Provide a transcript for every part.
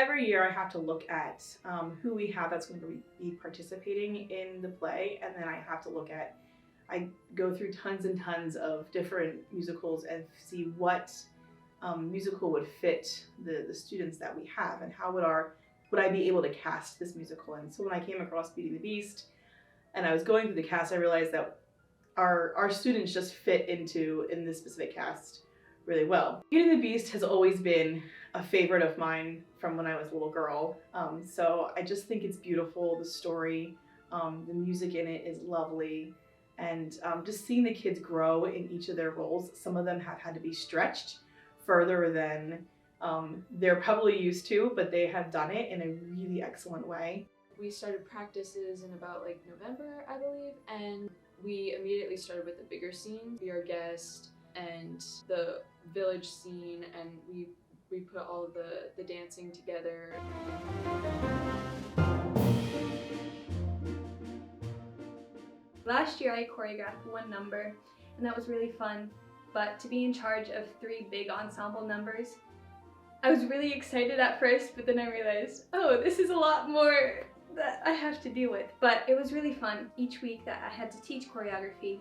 Every year I have to look at who we have that's going to be participating in the play, and then I go through tons and tons of different musicals and see what musical would fit the students that we have, and how would I be able to cast this musical. And so when I came across Beauty and the Beast and I was going through the cast, I realized that our students just fit in this specific cast really well. Beauty and the Beast has always been a favorite of mine from when I was a little girl. So I just think it's beautiful, the story, the music in it is lovely, and just seeing the kids grow in each of their roles. Some of them have had to be stretched further than they're probably used to, but they have done it in a really excellent way. We started practices in about like November, I believe, and we immediately started with the bigger scene, Be Our Guest, and the village scene, and we put all of the dancing together. Last year I choreographed one number, and that was really fun, but to be in charge of 3 big ensemble numbers, I was really excited at first, but then I realized, oh, this is a lot more that I have to deal with. But it was really fun. Each week that I had to teach choreography,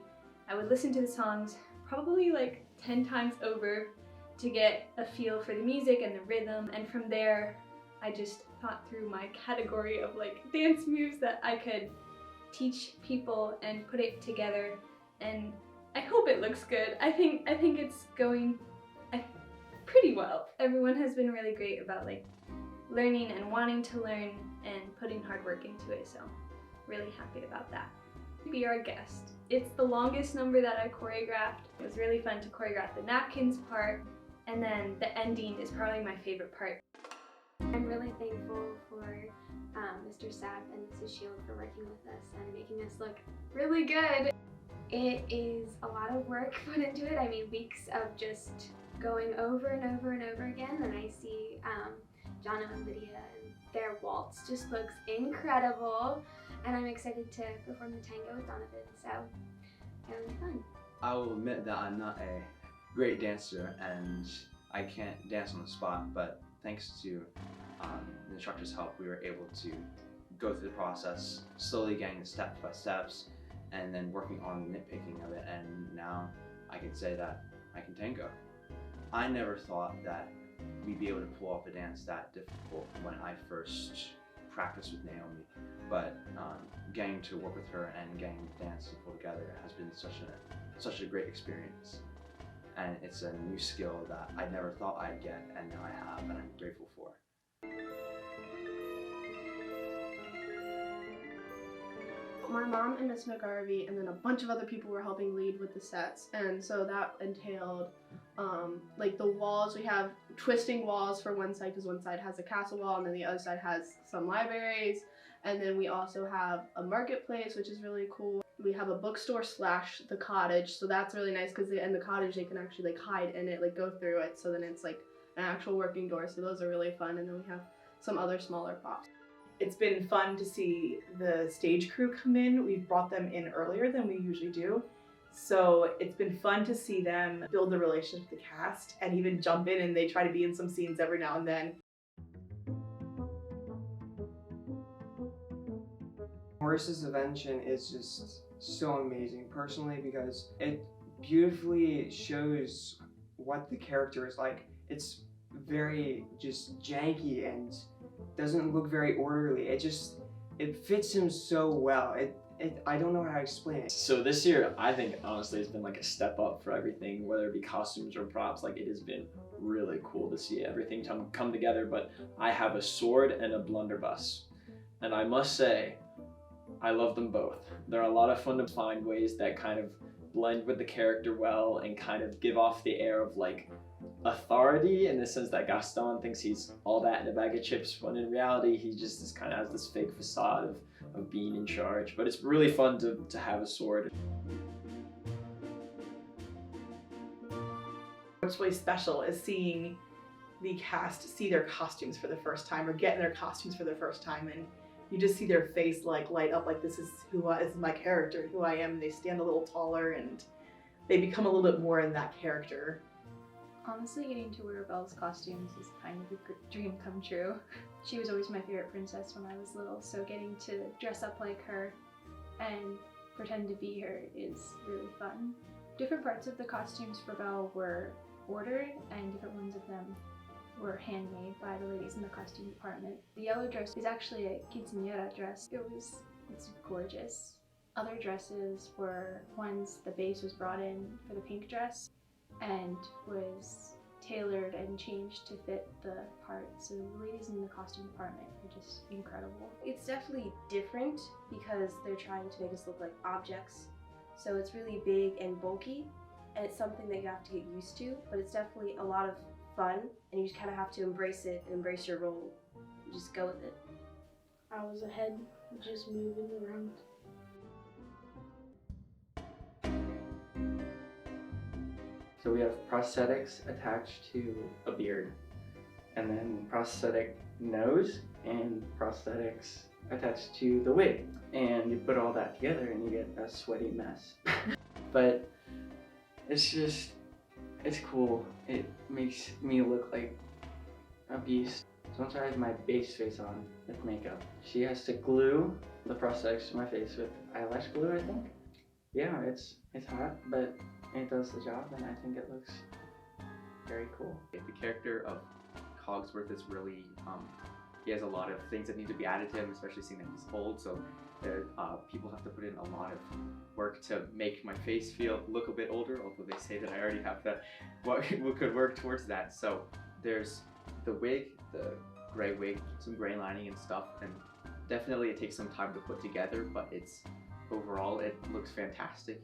I would listen to the songs probably like 10 times over to get a feel for the music and the rhythm, and from there I just thought through my category of like dance moves that I could teach people and put it together, and I hope it looks good. I think it's going pretty well. Everyone has been really great about like learning and wanting to learn and putting hard work into it, so really happy about that. Be Our Guest. It's the longest number that I choreographed. It was really fun to choreograph the napkins part, and then the ending is probably my favorite part. I'm really thankful for Mr. Sapp and Mrs. Shield for working with us and making us look really good. It is a lot of work put into it. I mean, weeks of just going over and over and over again, and I see Jana and Lydia, and their waltz just looks incredible, and I'm excited to perform the tango with Donovan, so it'll be fun. I will admit that I'm not a great dancer and I can't dance on the spot, but thanks to the instructor's help, we were able to go through the process, slowly getting the steps by steps, and then working on the nitpicking of it, and now I can say that I can tango. I never thought that we'd be able to pull off a dance that difficult when I first practiced with Naomi, but getting to work with her and getting the dance to pull together has been such a great experience. And it's a new skill that I never thought I'd get, and now I have, and I'm grateful for. My mom and Miss McGarvey and then a bunch of other people were helping lead with the sets, and so that entailed like the walls. We have twisting walls for one side because one side has a castle wall and then the other side has some libraries, and then we also have a marketplace, which is really cool. We have a bookstore / the cottage, so that's really nice because in the cottage they can actually like hide in it, like go through it, so then it's like an actual working door, so those are really fun. And then we have some other smaller props. It's been fun to see the stage crew come in. We've brought them in earlier than we usually do. So it's been fun to see them build the relationship with the cast and even jump in, and they try to be in some scenes every now and then. Marissa's invention is just so amazing personally because it beautifully shows what the character is like. It's very just janky and doesn't look very orderly. It fits him so well. I don't know how to explain it. So this year, I think honestly it's been like a step up for everything, whether it be costumes or props. Like, it has been really cool to see everything come together. But I have a sword and a blunderbuss, and I must say, I love them both. They're a lot of fun to find ways that kind of blend with the character well and kind of give off the air of like authority, in the sense that Gaston thinks he's all that in a bag of chips, when in reality he just kind of has this fake facade of being in charge. But it's really fun to have a sword. What's really special is seeing the cast see their costumes for the first time, or get in their costumes for the first time, and you just see their face like light up, like this is my character, who I am, and they stand a little taller and they become a little bit more in that character. Honestly, getting to wear Belle's costumes is kind of a dream come true. She was always my favorite princess when I was little, so getting to dress up like her and pretend to be her is really fun. Different parts of the costumes for Belle were ordered, and different ones of them were handmade by the ladies in the costume department. The yellow dress is actually a quinceañera dress. It's gorgeous. Other dresses were ones the base was brought in for the pink dress and was tailored and changed to fit the part. So the ladies in the costume department are just incredible. It's definitely different because they're trying to make us look like objects. So it's really big and bulky, and it's something that you have to get used to, but it's definitely a lot of fun, and you just kind of have to embrace it and embrace your role. You just go with it. I was ahead, just moving around. So we have prosthetics attached to a beard, and then prosthetic nose and prosthetics attached to the wig. And you put all that together and you get a sweaty mess. But it's cool. It makes me look like a beast. So once I have my base face on with makeup, she has to glue the prosthetics to my face with eyelash glue, I think. Yeah, it's hot, but it does the job, and I think it looks very cool. The character of Cogsworth is really, he has a lot of things that need to be added to him, especially seeing that he's old, so people have to put in a lot of work to make my face look a bit older, although they say that I already have that, what could work towards that. So there's the wig, the gray wig, some gray lining and stuff, and definitely it takes some time to put together, but overall it looks fantastic.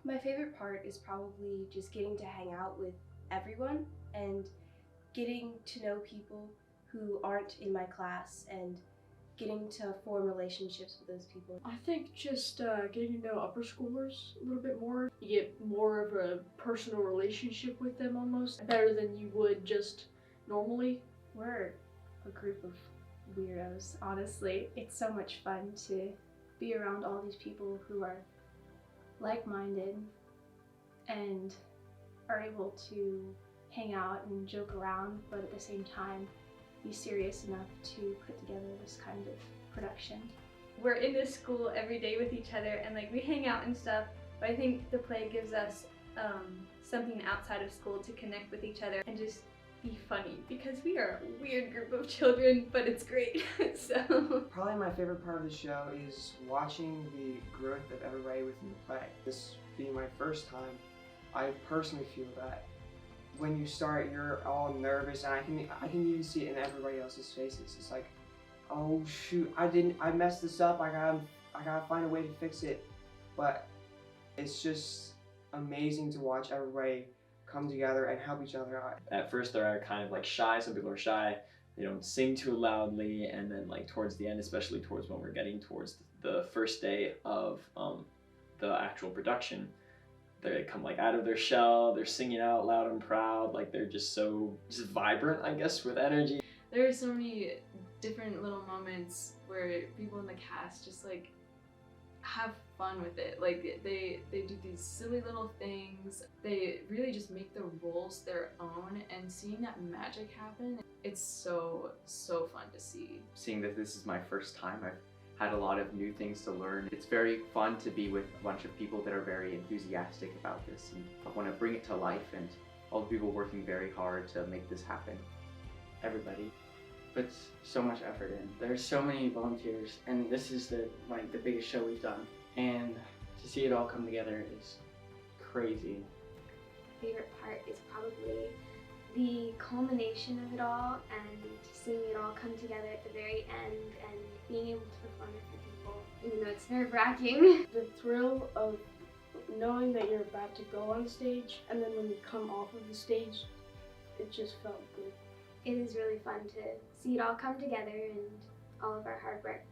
My favorite part is probably just getting to hang out with everyone and getting to know people who aren't in my class and getting to form relationships with those people. I think just getting to know upper schoolers a little bit more. You get more of a personal relationship with them almost, better than you would just normally. We're a group of weirdos, honestly. It's so much fun to be around all these people who are like-minded and are able to hang out and joke around, but at the same time be serious enough to put together this kind of production. We're in this school every day with each other, and like we hang out and stuff, but I think the play gives us something outside of school to connect with each other and just be funny, because we are a weird group of children, but it's great. So Probably my favorite part of the show is watching the growth of everybody within the play. This being my first time, I personally feel that when you start, you're all nervous, and I can even see it in everybody else's faces. It's like, oh shoot, I messed this up. I gotta find a way to fix it. But it's just amazing to watch everybody come together and help each other out. At first they're kind of like shy, some people are shy, they don't sing too loudly, and then like towards the end, especially towards when we're getting towards the first day of the actual production, they come like out of their shell, they're singing out loud and proud, like they're just vibrant, I guess, with energy. There are so many different little moments where people in the cast just like have fun with it. Like they do these silly little things. They really just make the roles their own, and seeing that magic happen, it's so fun to see. Seeing that this is my first time, I've had a lot of new things to learn. It's very fun to be with a bunch of people that are very enthusiastic about this and want to bring it to life, and all the people working very hard to make this happen. Everybody puts so much effort in. There's so many volunteers, and this is the biggest show we've done. And to see it all come together is crazy. My favorite part is probably the culmination of it all and seeing it all come together at the very end and being able to perform it for people, even though it's nerve-wracking. The thrill of knowing that you're about to go on stage, and then when you come off of the stage, it just felt good. It is really fun to see it all come together and all of our hard work